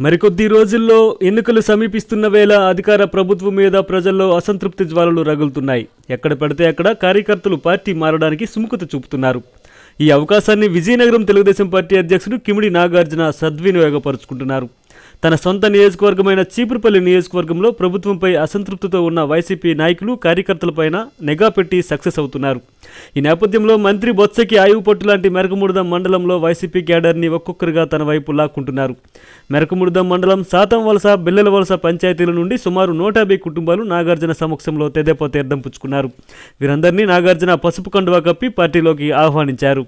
మరికొద్ది రోజుల్లో ఎన్నికలు సమీపిస్తున్న వేళ అధికార ప్రభుత్వం మీద ప్రజల్లో అసంతృప్తి జ్వాలలు రగులుతున్నాయి. ఎక్కడ పడితే అక్కడ కార్యకర్తలు పార్టీ మారడానికి సుముఖత చూపుతున్నారు. ఈ అవకాశాన్ని విజయనగరం తెలుగుదేశం పార్టీ అధ్యక్షుడు కిమిడి నాగార్జున సద్వినియోగపరుచుకుంటున్నారు. తన సొంత నియోజకవర్గమైన చీపురుపల్లి నియోజకవర్గంలో ప్రభుత్వంపై అసంతృప్తితో ఉన్న వైసీపీ నాయకులు కార్యకర్తలపైన నిఘా పెట్టి సక్సెస్ అవుతున్నారు. ఈ నేపథ్యంలో మంత్రి బొత్సకి ఆయువు పట్టు లాంటి మెరకముడిదం మండలంలో వైసీపీ క్యాడర్ని ఒక్కొక్కరుగా తన వైపు లాక్కుంటున్నారు. మెరకముడిదం మండలం సాతం వలస, బిల్లెల వలస పంచాయతీల నుండి సుమారు 150 కుటుంబాలు నాగార్జున సమక్షంలో తెదేపా తీర్థం పుచ్చుకున్నారు. వీరందరినీ నాగార్జున పసుపు కండువా కప్పి పార్టీలోకి ఆహ్వానించారు.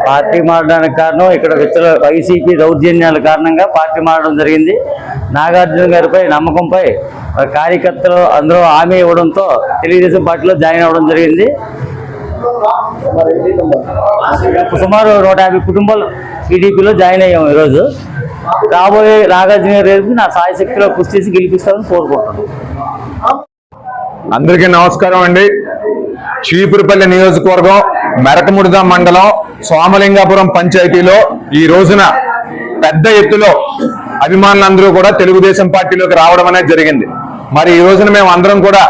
పార్టీ మారడానికి కారణం ఇక్కడ వైసీపీ దౌర్జన్యాల కారణంగా పార్టీ మారడం జరిగింది. నాగార్జున గారిపై నమ్మకంపై కార్యకర్తలు అందరూ హామీ ఇవ్వడంతో తెలుగుదేశం పార్టీలో జాయిన్ అవ్వడం జరిగింది. సుమారు 150 కుటుంబాలు టీడీపీలో జాయిన్ అయ్యాము. ఈరోజు రాబోయే నాగార్జున గారికి నా సాయశక్తిలో కృషి చేసి గెలిపిస్తామని కోరుకుంటున్నాను. అందరికీ నమస్కారం అండి. చీపురుపల్లి నియోజకవర్గం మెరకముడిదం మండలం సోమలింగాపురం పంచాయతీలో ఈ రోజున పెద్ద ఎత్తులో అభిమానులందరూ కూడా తెలుగుదేశం పార్టీలోకి రావడం అనేది జరిగింది. మరి ఈ రోజున మేము అందరం కూడా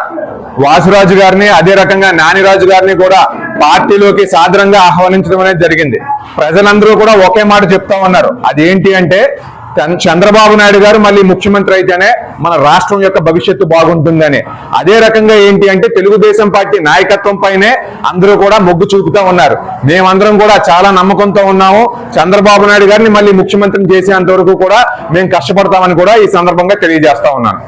వాసురాజు గారిని, అదే రకంగా నానిరాజు గారిని కూడా పార్టీలోకి సాదరంగా ఆహ్వానించడం అనేది జరిగింది. ప్రజలందరూ కూడా ఒకే మాట చెప్తా ఉన్నారు. అదేంటి అంటే చంద్రబాబు నాయుడు గారు మళ్ళీ ముఖ్యమంత్రి అయితేనే మన రాష్ట్రం యొక్క భవిష్యత్తు బాగుంటుందని. అదే రకంగా ఏంటి అంటే తెలుగుదేశం పార్టీ నాయకత్వం పైనే అందరూ కూడా మొగ్గు చూపుతా ఉన్నారు. మేమందరం కూడా చాలా నమ్మకంతో ఉన్నాము. చంద్రబాబు నాయుడు గారిని మళ్ళీ ముఖ్యమంత్రిని చేసేంత వరకు కూడా మేము కష్టపడతామని కూడా ఈ సందర్భంగా తెలియజేస్తా ఉన్నాను.